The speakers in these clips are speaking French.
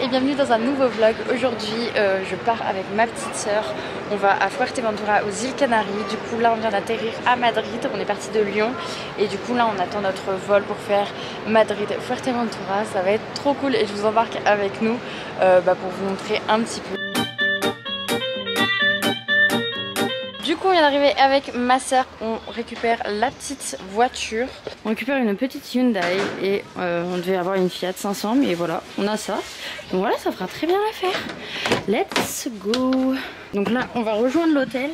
et bienvenue dans un nouveau vlog. Aujourd'hui je pars avec ma petite sœur. On va à Fuerteventura aux îles Canaries. Du coup là on vient d'atterrir à Madrid. On est parti de Lyon et du coup là on attend notre vol pour faire Madrid-Fuerteventura. Ça va être trop cool et je vous embarque avec nous pour vous montrer un petit peu. Du coup on vient d'arriver avec ma soeur, on récupère la petite voiture. On récupère une petite Hyundai et on devait avoir une Fiat 500 mais voilà, on a ça. Donc voilà, ça fera très bien l'affaire. Let's go. Donc là on va rejoindre l'hôtel.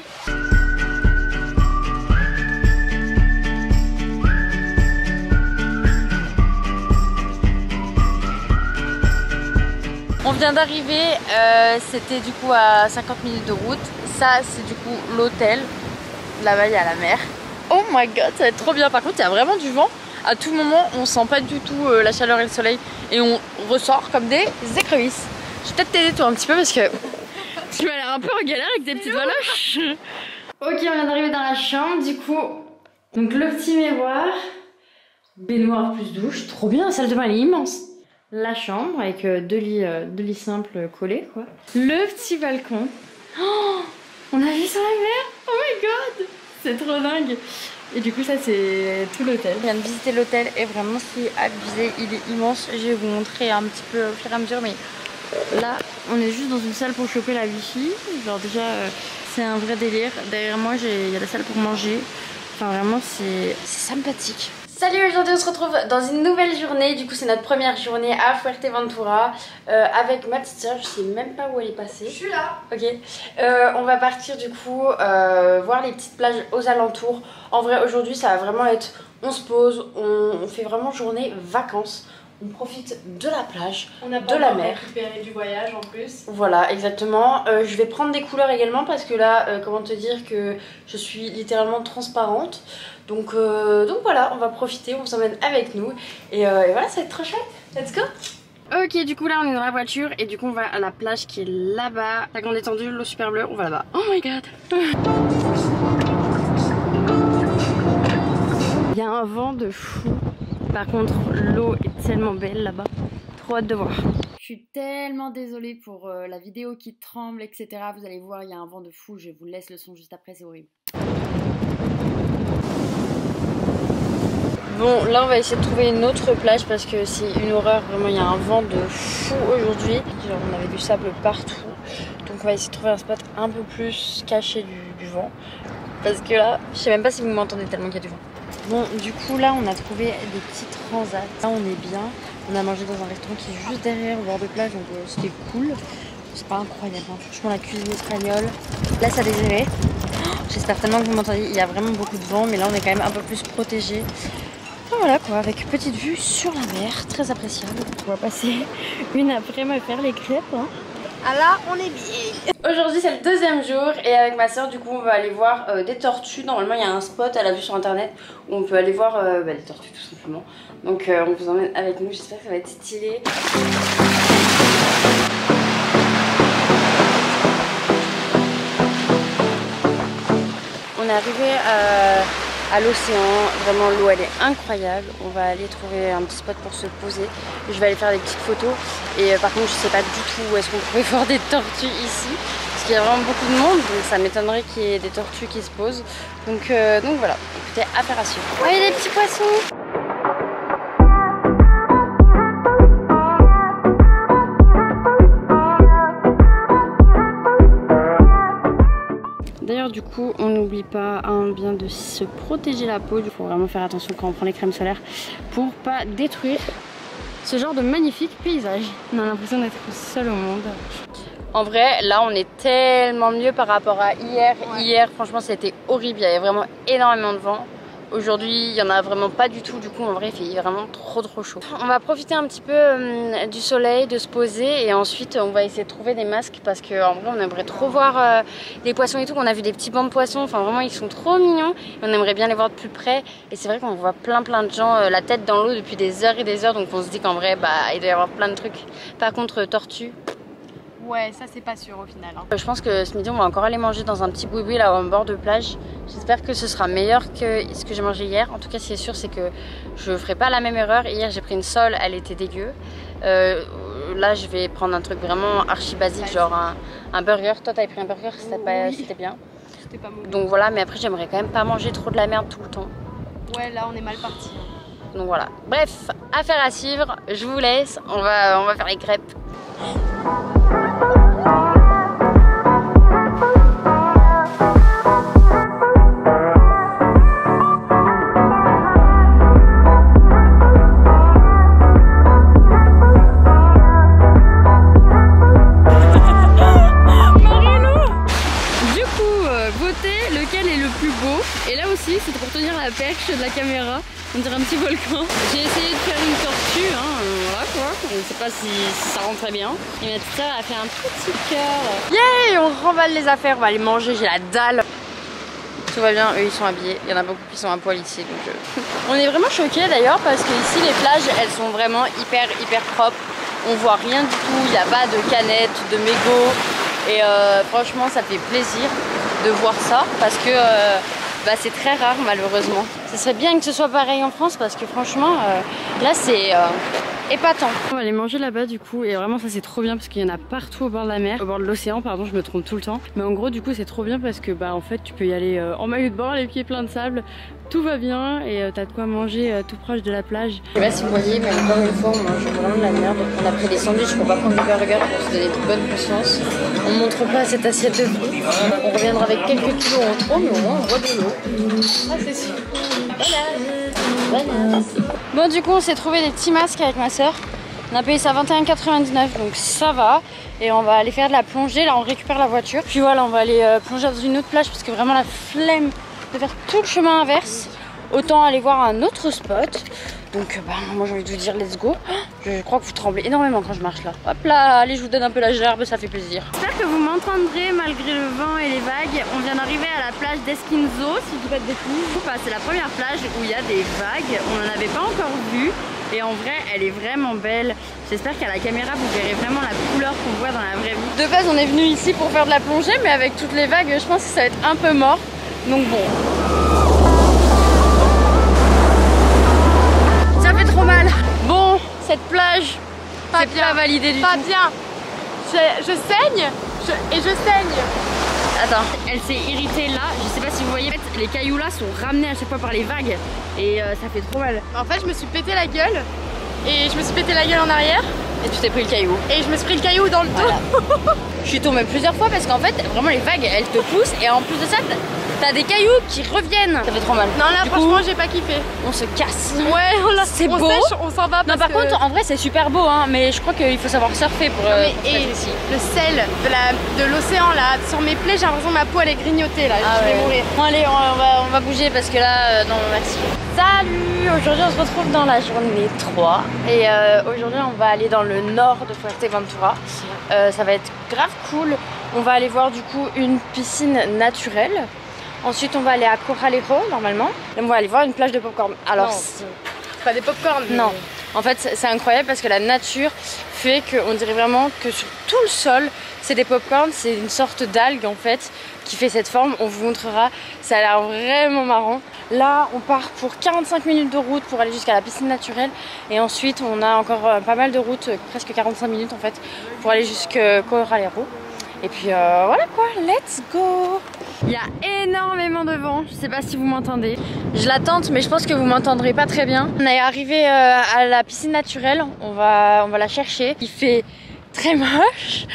On vient d'arriver, c'était du coup à 50 minutes de route. Ça c'est du coup l'hôtel, là-bas il y a la mer. Oh my god, ça va être trop bien. Par contre il y a vraiment du vent. À tout moment on sent pas du tout la chaleur et le soleil. Et on ressort comme des écrevisses. Je vais peut-être t'aider toi un petit peu parce que tu m'as l'air un peu en galère avec tes petites valoches. Ok, on vient d'arriver dans la chambre du coup. Donc le petit miroir, baignoire plus douche, trop bien, la salle de bain elle est immense. La chambre avec deux lits simples collés quoi. Le petit balcon. Oh, on a vu sur la mer. Oh my god, c'est trop dingue. Et du coup ça c'est tout l'hôtel. Je viens de visiter l'hôtel et vraiment c'est abusé, il est immense. Je vais vous montrer un petit peu au fur et à mesure, mais là on est juste dans une salle pour choper la wifi. Genre déjà c'est un vrai délire. Derrière moi il y a la salle pour manger. Enfin vraiment c'est sympathique. Salut, aujourd'hui on se retrouve dans une nouvelle journée. Du coup c'est notre première journée à Fuerteventura avec ma petite soeur. Je sais même pas où elle est passée. Je suis là. Ok, on va partir du coup voir les petites plages aux alentours. En vrai aujourd'hui ça va vraiment être, on se pose, on fait vraiment journée vacances. On profite de la plage, on a de la mer. Récupéré du voyage en plus. Voilà, exactement. Je vais prendre des couleurs également parce que là, comment te dire que je suis littéralement transparente. Donc voilà, on va profiter, on vous emmène avec nous. Et voilà, ça va être trop chouette. Let's go! Ok, du coup là on est dans la voiture et du coup on va à la plage qui est là-bas. La grande étendue, l'eau super bleue, on va là-bas. Oh my god! Il y a un vent de fou. Par contre, l'eau est tellement belle là-bas. Trop hâte de voir. Je suis tellement désolée pour la vidéo qui tremble, etc. Vous allez voir, il y a un vent de fou. Je vous laisse le son juste après, c'est horrible. Bon, là on va essayer de trouver une autre plage parce que c'est une horreur. Vraiment, il y a un vent de fou aujourd'hui. Genre, on avait du sable partout. Donc on va essayer de trouver un spot un peu plus caché du vent. Parce que là, je sais même pas si vous m'entendez tellement qu'il y a du vent. Bon, du coup là on a trouvé des petits transats. Là on est bien. On a mangé dans un restaurant qui est juste derrière au bord de plage, donc c'était cool. C'est pas incroyable, hein. Franchement la cuisine espagnole. Là ça désirait. J'espère tellement que vous m'entendez. Il y a vraiment beaucoup de vent, mais là on est quand même un peu plus protégé. Voilà quoi, avec petite vue sur la mer, très appréciable. On va passer une après me faire les crêpes. Hein. Ah là, on est bien. Aujourd'hui c'est le deuxième jour et avec ma soeur du coup on va aller voir des tortues. Normalement il y a un spot, elle a vu sur internet où on peut aller voir les tortues tout simplement. Donc on vous emmène avec nous, j'espère que ça va être stylé. On est arrivé à l'océan, vraiment l'eau elle est incroyable. On va aller trouver un petit spot pour se poser. Je vais aller faire des petites photos et par contre je sais pas du tout où est-ce qu'on pourrait voir des tortues ici. Parce qu'il y a vraiment beaucoup de monde, donc ça m'étonnerait qu'il y ait des tortues qui se posent. Donc voilà, écoutez, affaire à suivre. Oh, il y a des petits poissons! D'ailleurs du coup on n'oublie pas bien de se protéger la peau. Il faut vraiment faire attention quand on prend les crèmes solaires pour pas détruire ce genre de magnifique paysage. On a l'impression d'être seul au monde. En vrai là on est tellement mieux par rapport à hier. Ouais. Hier franchement c'était horrible, il y avait vraiment énormément de vent. Aujourd'hui il n'y en a vraiment pas du tout, du coup en vrai il fait vraiment trop chaud. On va profiter un petit peu du soleil, de se poser et ensuite on va essayer de trouver des masques parce qu'en vrai on aimerait trop voir les poissons et tout. On a vu des petits bancs de poissons, enfin vraiment ils sont trop mignons et on aimerait bien les voir de plus près. Et c'est vrai qu'on voit plein de gens la tête dans l'eau depuis des heures et des heures, donc on se dit qu'en vrai il doit y avoir plein de trucs. Par contre tortues, Ouais, ça c'est pas sûr au final. Hein. Je pense que ce midi on va encore aller manger dans un petit boui-boui là au bord de plage. J'espère que ce sera meilleur que ce que j'ai mangé hier. En tout cas, ce qui est sûr, c'est que je ferai pas la même erreur. Hier j'ai pris une sole, elle était dégueu. là je vais prendre un truc vraiment archi basique, genre un burger. Toi t'avais pris un burger, c'était bien. C'était pas mauvais. Donc voilà, mais après j'aimerais quand même pas manger trop de la merde tout le temps. Ouais, là on est mal parti. Donc voilà. Bref, affaire à suivre, je vous laisse, on va faire les crêpes. C'était pour tenir la perche de la caméra, on dirait un petit volcan. J'ai essayé de faire une tortue, voilà quoi. Je ne sais pas si ça rentrait bien. Et ma petite soeur a fait un petit cœur. Yeah, on remballe les affaires, on va aller manger, j'ai la dalle. Tout va bien, eux ils sont habillés. Il y en a beaucoup qui sont à poil ici. Donc on est vraiment choqués d'ailleurs parce que ici les plages elles sont vraiment hyper propres. On voit rien du tout, il n'y a pas de canettes, de mégots. Et franchement ça fait plaisir de voir ça parce que c'est très rare malheureusement. Ce serait bien que ce soit pareil en France parce que franchement là c'est épatant. On va aller manger là-bas du coup et vraiment ça c'est trop bien parce qu'il y en a partout au bord de la mer, au bord de l'océan pardon, je me trompe tout le temps. Mais en gros du coup c'est trop bien parce que en fait tu peux y aller en maillot de bain, les pieds pleins de sable, tout va bien et t'as de quoi manger tout proche de la plage. Je sais pas si vous voyez mais encore une fois on mange vraiment de la merde. On a pris des sandwichs pour pas prendre des burgers pour se donner de bonne conscience. On montre pas cette assiette de fruits. On reviendra avec quelques kilos en trop mais au moins on boit de l'eau. Ah c'est sûr. Voilà. Bon du coup on s'est trouvé des petits masques avec ma soeur. On a payé ça 21,99 donc ça va. Et on va aller faire de la plongée, là on récupère la voiture. Puis voilà on va aller plonger dans une autre plage parce que vraiment la flemme de faire tout le chemin inverse. Autant aller voir un autre spot. Donc moi j'ai envie de vous dire let's go. Je crois que vous tremblez énormément quand je marche là. Hop là, allez je vous donne un peu la gerbe, ça fait plaisir. J'espère que vous m'entendrez malgré le vent et les vagues. On vient d'arriver à la plage d'Esquinzo, si je dis pas de bêtises. C'est la première plage où il y a des vagues. On n'en avait pas encore vu. Et en vrai elle est vraiment belle. J'espère qu'à la caméra vous verrez vraiment la couleur qu'on voit dans la vraie vie. De base on est venu ici pour faire de la plongée, mais avec toutes les vagues je pense que ça va être un peu mort. Donc bon. Ça fait trop mal. Bon, cette plage, c'est pas validé du tout. Pas bien. Je saigne et je saigne. Attends, elle s'est irritée là. Je sais pas si vous voyez, les cailloux là sont ramenés à chaque fois par les vagues et ça fait trop mal. En fait, je me suis pété la gueule et je me suis pété la gueule en arrière. Et tu t'es pris le caillou. Et je me suis pris le caillou dans le dos. Voilà. Je suis tombée plusieurs fois parce qu'en fait, vraiment les vagues, elles te poussent et en plus de ça, t'as des cailloux qui reviennent. Ça fait trop mal. Non là, franchement, j'ai pas kiffé. On se casse. Ouais, c'est beau. Sèche, on s'en va. Non, par contre, en vrai, c'est super beau, hein, mais je crois qu'il faut savoir surfer pour. Ici. Le sel de l'océan là, sur mes plaies, j'ai l'impression que ma peau elle est grignotée là. Je vais mourir. Bon, allez, on va bouger parce que là, non, merci. Salut! Aujourd'hui, on se retrouve dans la journée 3 et aujourd'hui, on va aller dans le nord de Fuerteventura. Ça va être grave cool. On va aller voir du coup une piscine naturelle. Ensuite, on va aller à Corralejo normalement. Et on va aller voir une plage de popcorn. Alors, pas des popcorn. Mais... Non. En fait, c'est incroyable parce que la nature fait qu'on dirait vraiment que sur tout le sol, c'est des popcorn. C'est une sorte d'algue en fait qui fait cette forme. On vous montrera. Ça a l'air vraiment marrant. Là, on part pour 45 minutes de route pour aller jusqu'à la piscine naturelle. Et ensuite, on a encore pas mal de route, presque 45 minutes en fait, pour aller jusqu'à Corralejo. Et puis voilà quoi, let's go! Il y a énormément de vent, je sais pas si vous m'entendez. Je la tente mais je pense que vous m'entendrez pas très bien. On est arrivé à la piscine naturelle, on va la chercher. Il fait très moche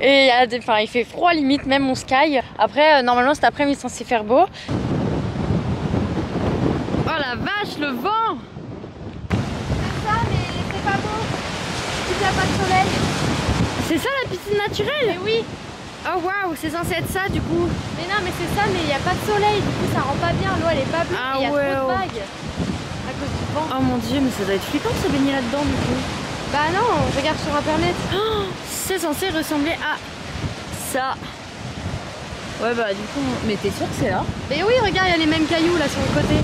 et il fait froid limite, même on se caille. Après normalement cet après-midi c'est censé faire beau. Oh la vache, le vent! C'est ça mais c'est pas beau, il n'y a pas de soleil. C'est ça la piscine naturelle? Mais oui! Oh waouh, c'est censé être ça du coup. Mais non mais c'est ça, mais il n'y a pas de soleil, du coup ça rend pas bien, l'eau elle est pas bleue, il y a trop de vagues à cause du vent. Oh mon dieu, mais ça doit être flippant de se baigner là-dedans du coup. Bah non, regarde sur internet. Oh, c'est censé ressembler à ça. Ouais bah du coup, mais t'es sûr que c'est là? Mais oui, regarde, il y a les mêmes cailloux là sur le côté.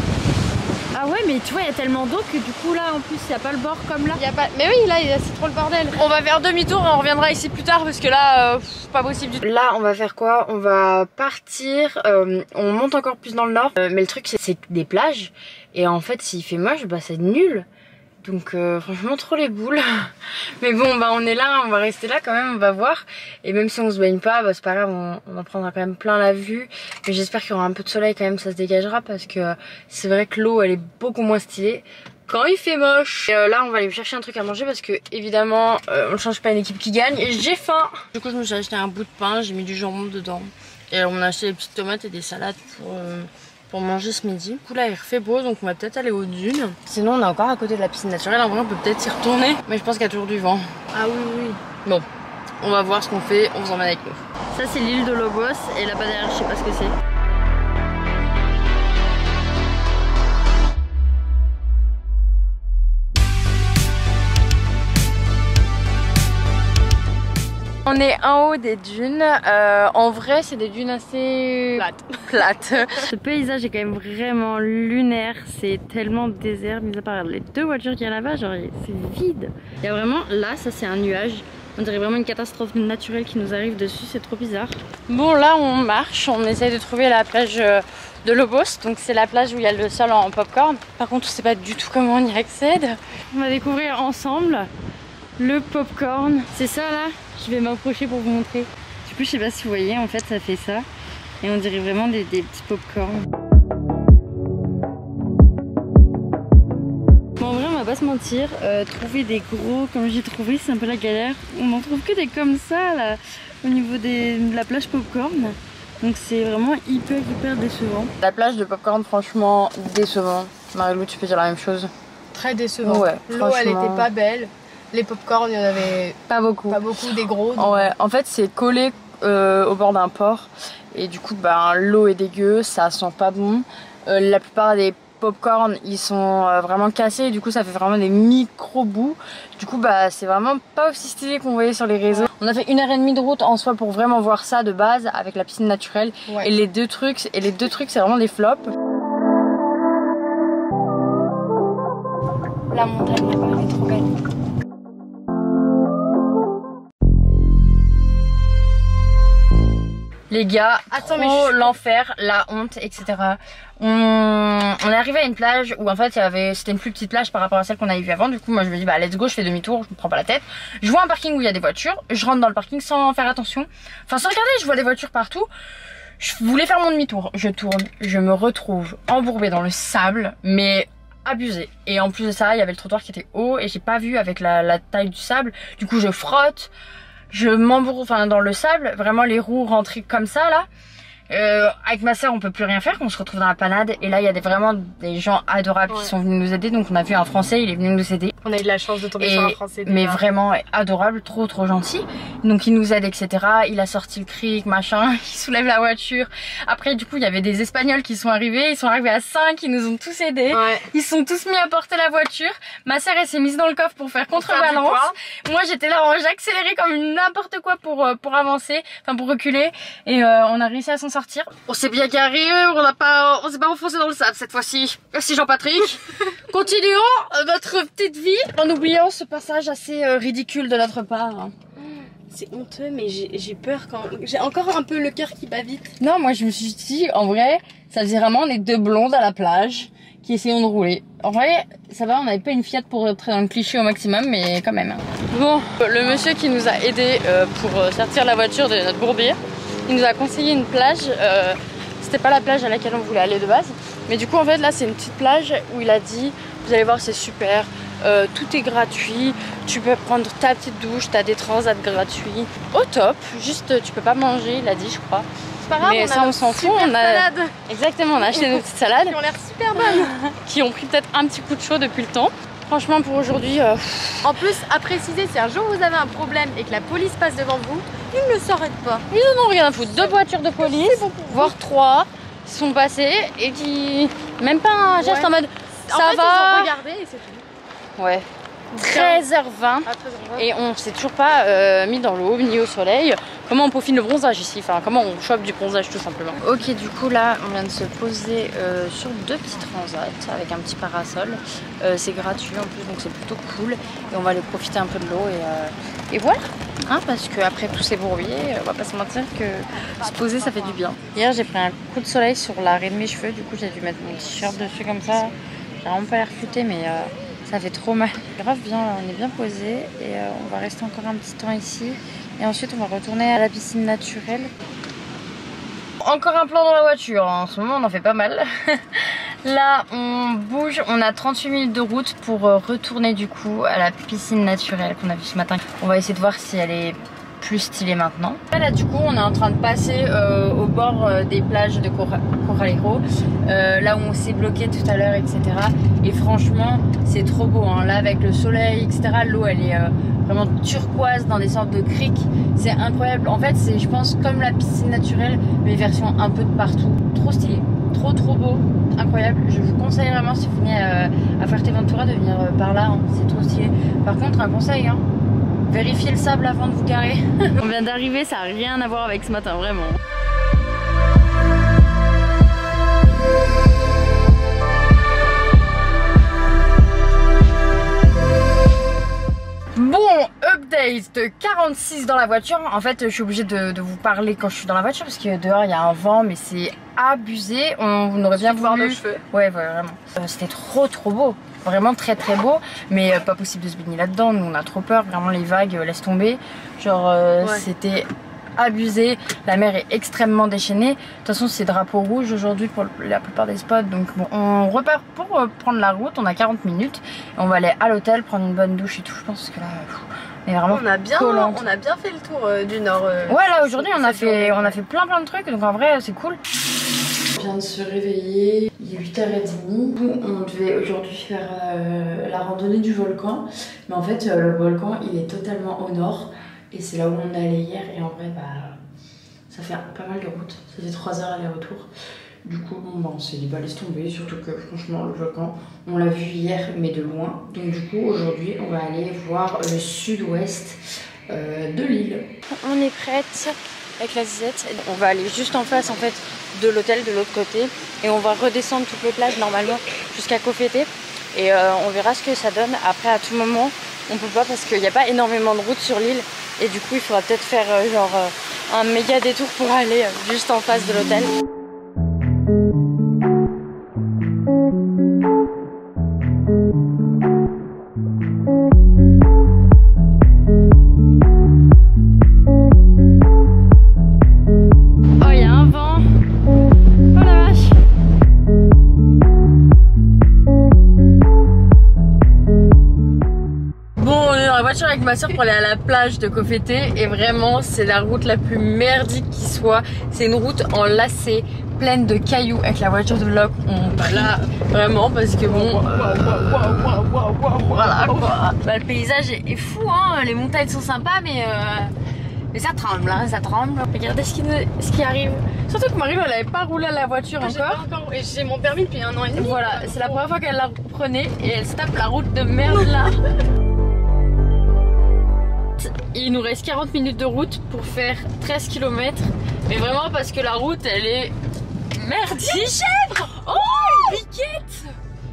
Ah ouais, mais tu vois, il y a tellement d'eau que du coup là en plus il n'y a pas le bord comme là. Y a pas... Mais oui, là c'est trop le bordel. On va faire demi-tour et on reviendra ici plus tard parce que là, pas possible du tout. Là, on va faire quoi? On va partir, on monte encore plus dans le nord. Mais le truc, c'est des plages. Et en fait, s'il fait moche, bah c'est nul. Donc franchement trop les boules. Mais bon bah on est là, on va rester là quand même, on va voir. Et même si on se baigne pas, bah, c'est pas grave, on en prendra quand même plein la vue. Mais j'espère qu'il y aura un peu de soleil quand même, ça se dégagera. Parce que c'est vrai que l'eau elle est beaucoup moins stylée quand il fait moche. Et là on va aller chercher un truc à manger parce que évidemment on ne change pas une équipe qui gagne. Et j'ai faim. Du coup je me suis acheté un bout de pain, j'ai mis du jambon dedans. Et on a acheté des petites tomates et des salades pour manger ce midi. Du coup là il refait beau donc on va peut-être aller aux dunes. Sinon on est encore à côté de la piscine naturelle, en vrai on peut peut-être s'y retourner. Mais je pense qu'il y a toujours du vent. Ah oui oui. Bon, on va voir ce qu'on fait, on vous emmène avec nous. Ça c'est l'île de Lobos et là-bas derrière je sais pas ce que c'est. On est en haut des dunes, en vrai c'est des dunes assez plates. Ce paysage est quand même vraiment lunaire, c'est tellement désert, mis à part les 2 voitures qu'il y a là-bas, genre c'est vide. Il y a vraiment, là ça c'est un nuage, on dirait vraiment une catastrophe naturelle qui nous arrive dessus, c'est trop bizarre. Bon là on marche, on essaye de trouver la plage de Lobos, donc c'est la plage où il y a le sol en popcorn. Par contre on sait pas du tout comment on y accède. On va découvrir ensemble le popcorn, c'est ça là. Je vais m'approcher pour vous montrer. Du coup, je sais pas si vous voyez, en fait, ça fait ça. Et on dirait vraiment des petits popcorn. Bon, en vrai, on va pas se mentir. Trouver des gros, comme j'ai trouvé, c'est un peu la galère. On en trouve que des comme ça, là, au niveau de la plage popcorn. Donc, c'est vraiment hyper décevant. La plage de popcorn, franchement, décevant. Marie-Lou, tu peux dire la même chose? Très décevant. Ouais, l'eau, elle était pas belle. Les popcorn, il y en avait pas beaucoup, des gros. Donc... Ouais, en fait c'est collé au bord d'un port et du coup bah, l'eau est dégueu, ça sent pas bon. La plupart des popcorn ils sont vraiment cassés et du coup ça fait vraiment des micro bouts. Du coup bah c'est vraiment pas aussi stylé qu'on voyait sur les réseaux. On a fait 1h30 de route en soi pour vraiment voir ça de base avec la piscine naturelle. Ouais. Et les deux trucs c'est vraiment des flops. La montagne là-bas elle est trop belle. Les gars, trop l'enfer, la honte, etc. On est arrivé à une plage où en fait c'était une plus petite plage par rapport à celle qu'on avait vue avant. Du coup moi je me dis bah let's go, je fais demi-tour, je me prends pas la tête. Je vois un parking où il y a des voitures, je rentre dans le parking sans faire attention. Enfin sans regarder, je vois des voitures partout. Je voulais faire mon demi-tour, je tourne, je me retrouve embourbée dans le sable, mais abusé. Et en plus de ça, il y avait le trottoir qui était haut et j'ai pas vu avec la taille du sable. Du coup je frotte. Je m'embourbe dans le sable, vraiment les roues rentrées comme ça là. Avec ma soeur on peut plus rien faire, on se retrouve dans la panade et là il y a vraiment des gens adorables qui sont venus nous aider. Donc on a vu un français, il est venu nous aider. On a eu de la chance de tomber sur un français. Mais vraiment adorable, trop gentil. Donc il nous aide etc. Il a sorti le cric, machin, il soulève la voiture. Après du coup il y avait des Espagnols qui sont arrivés, ils sont arrivés à 5, ils nous ont tous aidés. Ouais. Ils sont tous mis à porter la voiture. Ma soeur elle s'est mise dans le coffre pour faire contrebalance. Moi j'étais là, j'accélérais comme n'importe quoi pour avancer, enfin pour reculer. Et on a réussi à s'en sortir. On s'est bien garé, on s'est pas enfoncé dans le sable cette fois-ci. Merci Jean-Patrick. Continuons notre petite vie en oubliant ce passage assez ridicule de notre part. C'est honteux mais j'ai peur quand... J'ai encore un peu le cœur qui bat vite. Non, moi je me suis dit, en vrai, ça faisait vraiment on est deux blondes à la plage qui essayons de rouler. En vrai, ça va, on n'avait pas une Fiat pour rentrer dans le cliché au maximum, mais quand même. Bon, le monsieur qui nous a aidé pour sortir la voiture de notre bourbier, il nous a conseillé une plage. C'était pas la plage à laquelle on voulait aller de base, mais du coup en fait là c'est une petite plage où il a dit vous allez voir c'est super, tout est gratuit, tu peux prendre ta petite douche, t'as des transats gratuits, au top, juste tu peux pas manger, il a dit je crois. C'est pas grave, mais ça on s'en fout, on a exactement, on a acheté nos petites salades qui ont l'air super bonnes, qui ont pris peut-être un petit coup de chaud depuis le temps. Franchement pour aujourd'hui. En plus à préciser, si un jour vous avez un problème et que la police passe devant vous, ils ne s'arrêtent pas. Ils en ont rien à foutre. 2 voitures de police, bon voire 3 sont passées et qui même pas un geste en mode ça en fait, va. Ils ont regardé et c'est tout. Ouais. 13h20 et on s'est toujours pas mis dans l'eau ni au soleil. Comment on peaufine le bronzage ici, enfin comment on chope du bronzage tout simplement. Ok, du coup là on vient de se poser sur 2 petits transats avec un petit parasol. C'est gratuit en plus donc c'est plutôt cool et on va aller profiter un peu de l'eau et voilà. Hein, parce qu'après tous ces bourbiers, on va pas se mentir que se poser ça fait du bien. Hier j'ai pris un coup de soleil sur l'arrêt de mes cheveux, du coup j'ai dû mettre mon t-shirt dessus comme ça. J'ai vraiment pas l'air futé mais ça Ça fait trop mal. Grave bien, là, on est bien posé et on va rester encore un petit temps ici. Et ensuite, on va retourner à la piscine naturelle. Encore un plan dans la voiture. En ce moment, on en fait pas mal. Là, on bouge. On a 38 minutes de route pour retourner du coup à la piscine naturelle qu'on a vue ce matin. On va essayer de voir si elle est plus stylée maintenant. Là, du coup, on est en train de passer au bord des plages de Corralejo. Là où on s'est bloqué tout à l'heure, etc. Et franchement, c'est trop beau. Hein. Là, avec le soleil, etc. L'eau, elle est vraiment turquoise dans des sortes de criques. C'est incroyable. En fait, c'est, je pense, comme la piscine naturelle, mais version un peu de partout. Trop stylé. Trop beau, incroyable. Je vous conseille vraiment si vous venez à Fuerteventura de venir par là, hein. C'est trop stylé. Par contre, un conseil, hein, vérifiez le sable avant de vous garer. On vient d'arriver, ça n'a rien à voir avec ce matin, vraiment. Bon, update de 46 dans la voiture. En fait, je suis obligée de vous parler quand je suis dans la voiture parce que dehors il y a un vent, mais c'est abusé. On aurait bien voulu. Nos cheveux. Ouais, vraiment. C'était trop beau. Vraiment très beau. Mais pas possible de se baigner là-dedans. Nous, on a trop peur. Vraiment, les vagues, laisse tomber. Genre, ouais. C'était abusé. La mer est extrêmement déchaînée. De toute façon, c'est drapeau rouge aujourd'hui pour la plupart des spots. Donc bon, on repart pour prendre la route. On a 40 minutes. On va aller à l'hôtel, prendre une bonne douche et tout. Je pense que là, on est vraiment on a bien fait le tour du nord. Ouais, là aujourd'hui, on a fait plein de trucs. Donc en vrai, c'est cool. On vient de se réveiller. Il est 8h30. On devait aujourd'hui faire la randonnée du volcan. Mais en fait, le volcan, il est totalement au nord. Et c'est là où on est allé hier et en vrai ça fait pas mal de route, ça fait 3 heures aller-retour. Du coup on s'est dit laisse tomber, surtout que franchement le volcan on l'a vu hier mais de loin. Donc du coup aujourd'hui on va aller voir le sud-ouest de l'île. On est prête avec la zizette, on va aller juste en face en fait de l'hôtel de l'autre côté et on va redescendre toutes les plages normalement jusqu'à Cofete et on verra ce que ça donne. Après à tout moment on peut pas parce qu'il n'y a pas énormément de routes sur l'île. Et du coup il faudra peut-être faire un méga détour pour aller juste en face de l'hôtel. Oh il y a un vent. Oh la vache. Avec ma soeur pour aller à la plage de Cofete et vraiment c'est la route la plus merdique qui soit. C'est une route en lacet pleine de cailloux avec la voiture de Locke. On prie là vraiment parce que bon voilà quoi. Bah, le paysage est fou hein, les montagnes sont sympas mais ça tremble hein, ça tremble. Regardez ce qui arrive. Surtout que Marie elle avait pas roulé à la voiture encore. Et j'ai mon permis depuis 1 an et demi. Voilà, c'est la première fois qu'elle la prenait et elle se tape la route de merde là. Il nous reste 40 minutes de route pour faire 13 km. Mais vraiment parce que la route elle est merdique. Oh une piquette.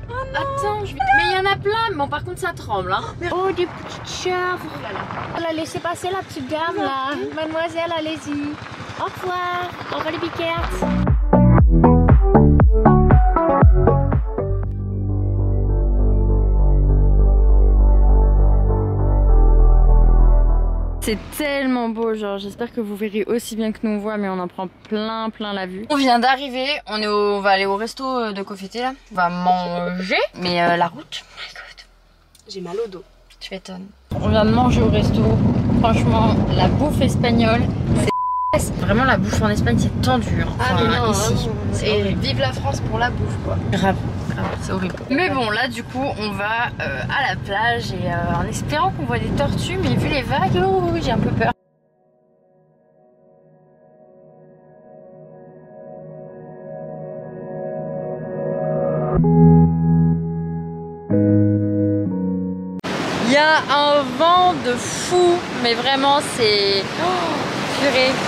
Oh non. Attends, mais il y en a plein. Mais bon, par contre ça tremble hein. Oh des petites chèvres. On a laissé passer la petite dame là. Mademoiselle, allez-y. Au revoir. Au revoir les piquettes. C'est tellement beau, genre j'espère que vous verrez aussi bien que nous on voit, mais on en prend plein la vue. On vient d'arriver, on va aller au resto de Cofete là, on va manger, mais la route, oh my god. J'ai mal au dos. Tu m'étonnes. On vient de manger au resto, franchement la bouffe espagnole, c'est vraiment la bouffe en Espagne c'est tendu, Ah mais non, ici. Et vive la France pour la bouffe quoi. Grave. C'est horrible. Mais bon là du coup on va à la plage et en espérant qu'on voit des tortues, mais vu les vagues, oh, j'ai un peu peur. Il y a un vent de fou, mais vraiment c'est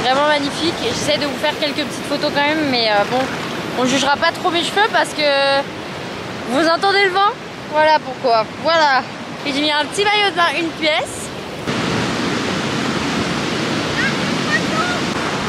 vraiment magnifique. J'essaie de vous faire quelques petites photos quand même, mais bon, on jugera pas trop mes cheveux parce que vous entendez le vent? Voilà pourquoi. Voilà. Et j'ai mis un petit maillot de bain, une pièce.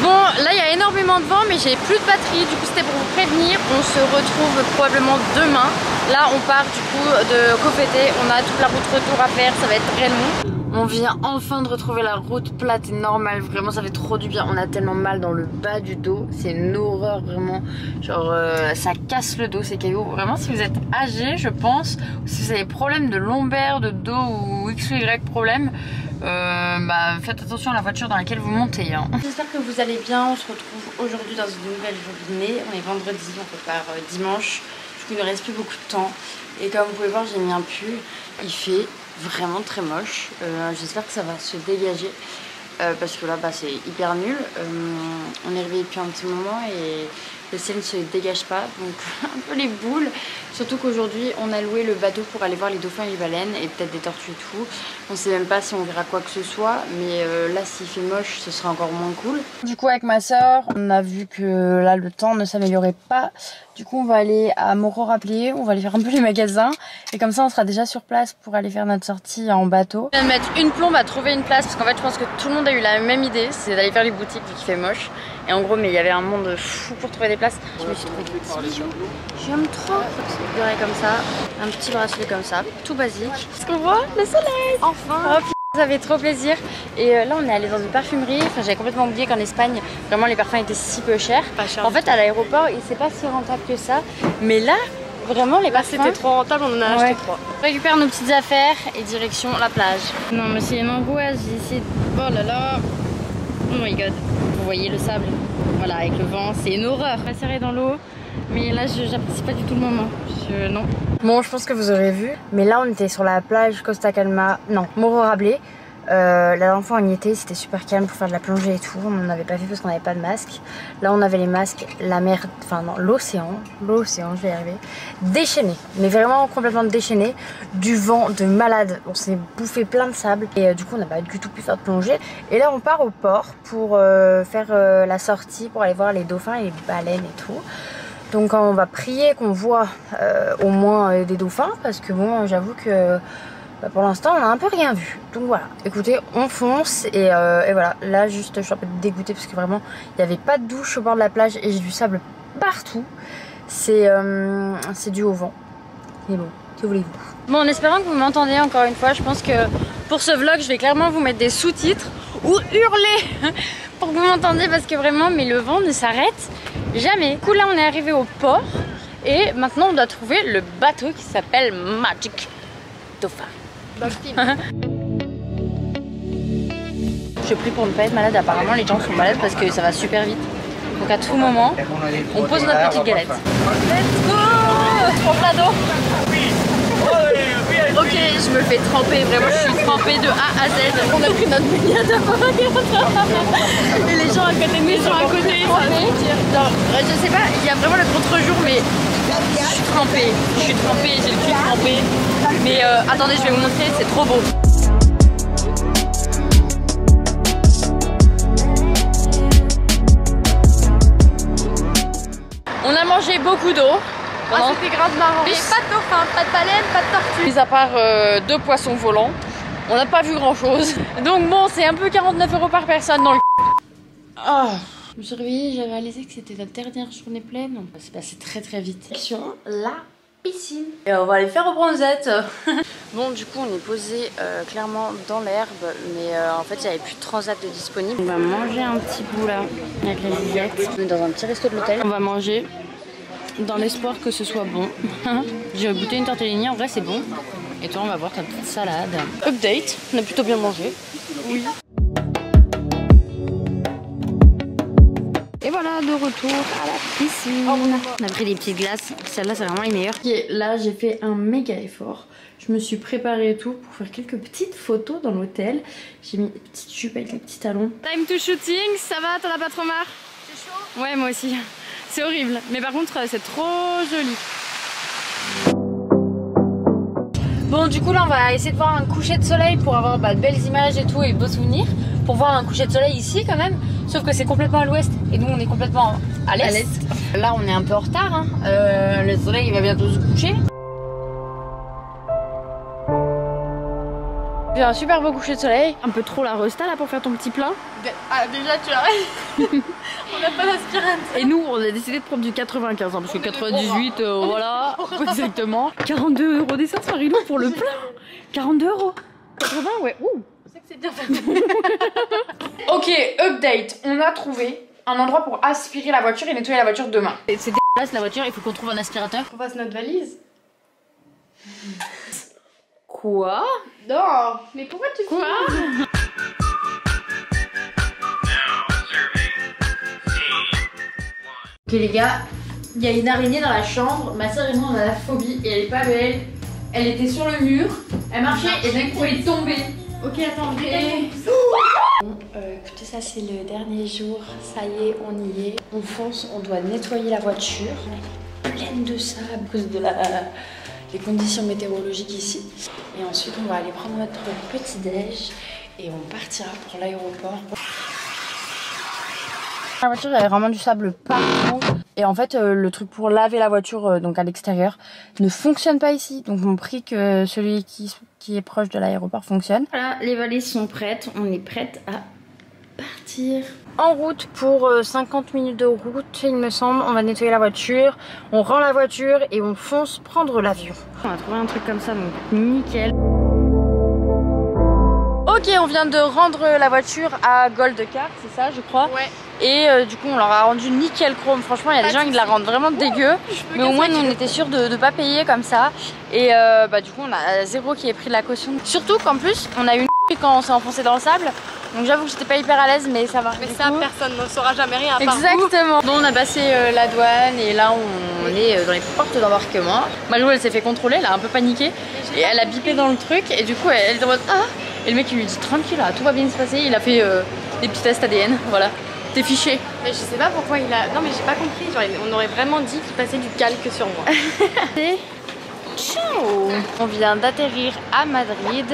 Bon, là il y a énormément de vent, mais j'ai plus de batterie, du coup c'était pour vous prévenir. On se retrouve probablement demain. Là on part du coup de Copété, on a toute la route retour à faire, ça va être très long. On vient enfin de retrouver la route plate et normale, vraiment ça fait trop du bien. On a tellement mal dans le bas du dos, c'est une horreur vraiment. Genre ça casse le dos ces cailloux. Vraiment si vous êtes âgé je pense, ou si vous avez des problèmes de lombaire, de dos ou x ou y problème, bah faites attention à la voiture dans laquelle vous montez hein. J'espère que vous allez bien, on se retrouve aujourd'hui dans une nouvelle journée. On est vendredi, on repart dimanche. Du coup il ne reste plus beaucoup de temps. Et comme vous pouvez voir j'ai mis un pull, il fait vraiment très moche. J'espère que ça va se dégager parce que là bah, c'est hyper nul. On est réveillé depuis un petit moment et le ciel ne se dégage pas, donc un peu les boules. Surtout qu'aujourd'hui on a loué le bateau pour aller voir les dauphins et les baleines et peut-être des tortues et tout. On sait même pas si on verra quoi que ce soit, mais là s'il fait moche ce sera encore moins cool. Du coup avec ma soeur on a vu que là le temps ne s'améliorait pas. Du coup on va aller à Moro-Rappelé, on va aller faire un peu les magasins et comme ça on sera déjà sur place pour aller faire notre sortie en bateau. Je viens de mettre une plombe à trouver une place parce qu'en fait je pense que tout le monde a eu la même idée, c'est d'aller faire les boutiques vu qu'il fait moche. Et en gros mais il y avait un monde fou pour trouver des places. Je me suis trompée. J'aime trop. Petit béret comme ça, un petit bracelet comme ça, tout basique. Est-ce qu'on voit le soleil? Enfin. Oh, ça fait trop plaisir. Et là on est allé dans une parfumerie. Enfin j'avais complètement oublié qu'en Espagne vraiment les parfums étaient si peu chers. Pas cher. En fait à l'aéroport c'est pas si rentable que ça. Mais là vraiment les parfums c'était trop rentable, on en a acheté 3. On récupère nos petites affaires et direction la plage. Non mais c'est une angoisse, j'ai essayé de... Oh là là. Oh my god. Vous voyez le sable. Voilà avec le vent c'est une horreur. Pas serré dans l'eau. Mais là j'apprécie pas du tout le moment. Non. Bon je pense que vous aurez vu. Mais là on était sur la plage Costa Calma. Non, Moro-Rappelé. La dernière fois on y était, c'était super calme pour faire de la plongée et tout. On n'en avait pas fait parce qu'on n'avait pas de masque. Là on avait les masques, la mer, enfin non, l'océan, je vais y arriver, déchaîné, mais vraiment complètement déchaîné. Du vent de malade, on s'est bouffé plein de sable et du coup on n'a pas du tout pu faire de plongée. Et là on part au port pour faire la sortie pour aller voir les dauphins et les baleines et tout. Donc on va prier qu'on voit au moins des dauphins parce que bon j'avoue que pour l'instant on a un peu rien vu. Donc voilà, écoutez on fonce et voilà. Là juste je suis un peu dégoûtée parce que vraiment il n'y avait pas de douche au bord de la plage et j'ai du sable partout. C'est dû au vent. Mais bon, que voulez-vous. Bon en espérant que vous m'entendez encore une fois, je pense que pour ce vlog je vais clairement vous mettre des sous-titres ou hurler pour que vous m'entendiez parce que vraiment mais le vent ne s'arrête jamais. Du coup là on est arrivé au port et maintenant on doit trouver le bateau qui s'appelle Magic Dauphin. Je prie pour ne pas être malade, apparemment les gens sont malades parce que ça va super vite. Donc à tout moment, on pose notre petite galette. Let's go! Trop d'eau. Ok, je me fais tremper, vraiment je suis trempée de A à Z. On a pris notre baignade et les gens à côté de nous sont à côté. Je sais pas, il y a vraiment le contre-jour mais je suis trempée, j'ai le cul trempé. Mais attendez, je vais vous montrer, c'est trop beau. On a mangé beaucoup d'eau. Ah c'était grave marrant. Mais pas de dauphin, pas de baleine, pas de tortue. Mis à part 2 poissons volants, on n'a pas vu grand chose. Donc bon, c'est un peu 49 € par personne dans le oh. Je me suis réveillée, j'ai réalisé que c'était la dernière journée pleine. On s'est passé très vite. Sur la piscine. Et on va aller faire au bronzette. Bon, du coup, on est posé clairement dans l'herbe, mais en fait, il n'y avait plus de transat de disponible. On va manger un petit bout là, avec la Juliette. On est dans un petit resto de l'hôtel. On va manger dans l'espoir que ce soit bon. J'ai goûté une tortellini, en vrai, c'est bon. Et toi, on va voir ta petite salade. Update, on a plutôt bien mangé. Oui. Et voilà, de retour à la piscine. On a pris des petites glaces. Celle-là, c'est vraiment les meilleures. Et là, j'ai fait un méga effort. Je me suis préparée et tout pour faire quelques petites photos dans l'hôtel. J'ai mis des petites jupes avec les petits talons. Time to shooting, ça va? T'en as pas trop marre? C'est chaud? Ouais, moi aussi. C'est horrible. Mais par contre, c'est trop joli. Bon, du coup, là, on va essayer de voir un coucher de soleil pour avoir de belles images et tout et de beaux souvenirs. Pour voir un coucher de soleil ici, quand même. Sauf que c'est complètement à l'ouest et nous, on est complètement à l'est. Là, on est un peu en retard. Hein. Le soleil, il va bientôt se coucher. J'ai un super beau coucher de soleil. Un peu trop la resta là pour faire ton petit plat. Ah, déjà, tu arrêtes. On n'a pas d'aspirante. Et nous, on a décidé de prendre du 95, hein, parce que 98, voilà, exactement. 42 € d'essence, Marilou, pour le plein. 42 €. 80, ouais. Ouh. C'est que c'est bien fait. Ok, update. On a trouvé un endroit pour aspirer la voiture et nettoyer la voiture demain. C'est dégueulasse la voiture, il faut qu'on trouve un aspirateur. On passe notre valise. Quoi? Non, mais pourquoi tu Quoi? Ok les gars, il y a une araignée dans la chambre. Ma soeur et moi on a la phobie et elle est pas belle. Elle était sur le mur, elle marchait et d'un coup elle est tombée. Ok, attends, je vais. Bon, écoutez, ça c'est le dernier jour. Ça y est, on y est. On fonce, on doit nettoyer la voiture. Elle est pleine de sable à cause de des conditions météorologiques ici. Et ensuite on va aller prendre notre petit déj et on partira pour l'aéroport. La voiture, il y avait vraiment du sable partout. Et en fait, le truc pour laver la voiture donc à l'extérieur ne fonctionne pas ici. Donc on prie que celui qui est proche de l'aéroport fonctionne. Voilà, les valises sont prêtes. On est prête à partir. En route pour 50 minutes de route, il me semble. On va nettoyer la voiture, on rend la voiture et on fonce prendre l'avion. On a trouvé un truc comme ça, donc nickel. Ok, on vient de rendre la voiture à Gold Car, c'est ça je crois. Ouais. Et du coup on leur a rendu nickel chrome. Franchement il y a des gens qui la rendent vraiment dégueu. Mais au moins nous on était sûrs de ne pas payer comme ça. Et du coup on a zéro qui est pris de la caution. Surtout qu'en plus on a eu une quand on s'est enfoncé dans le sable. Donc j'avoue que j'étais pas hyper à l'aise mais ça va. Mais ça, personne ne saura jamais rien à part Exactement. Bon, on a passé la douane et là on est dans les portes d'embarquement. Marilou elle s'est fait contrôler, elle a un peu paniqué. Et elle a bipé dans le truc et du coup elle est en mode ah. Et le mec il lui dit tranquille là, tout va bien se passer. Il a fait des petits tests ADN, voilà. T'es fiché. Mais je sais pas pourquoi il a... Non mais j'ai pas compris, genre on aurait vraiment dit qu'il passait du calque sur moi. Ciao. On vient d'atterrir à Madrid.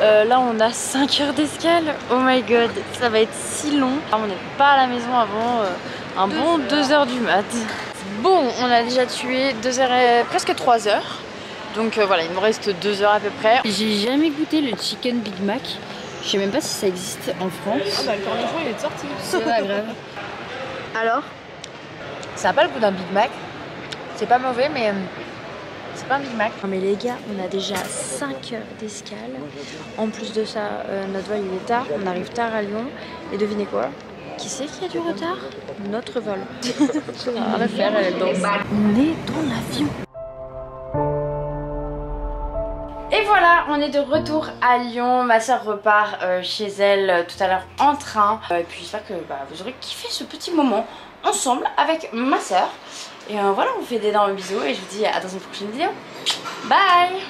Là on a 5 heures d'escale. Oh my god, ça va être si long. On n'est pas à la maison avant un bon 2 heures du mat. Bon, on a déjà tué 2 heures et presque 3 heures. Donc voilà, il me reste 2 heures à peu près. J'ai jamais goûté le chicken Big Mac. Je sais même pas si ça existe en France. Ah bah le cornichon il est sorti. C'est pas grave. Alors, ça n'a pas le goût d'un Big Mac. C'est pas mauvais, mais c'est pas un Big Mac. Non mais les gars, on a déjà 5 heures d'escale. En plus de ça, notre vol il est tard. On arrive tard à Lyon. Et devinez quoi? Qui c'est qui a du retard? Notre vol. On va faire elle danse. On est dans l'avion. Et voilà, on est de retour à Lyon. Ma soeur repart chez elle tout à l'heure en train. Et puis j'espère que vous aurez kiffé ce petit moment ensemble avec ma soeur. Et voilà, on vous fait d'énormes bisous et je vous dis à dans une prochaine vidéo. Bye!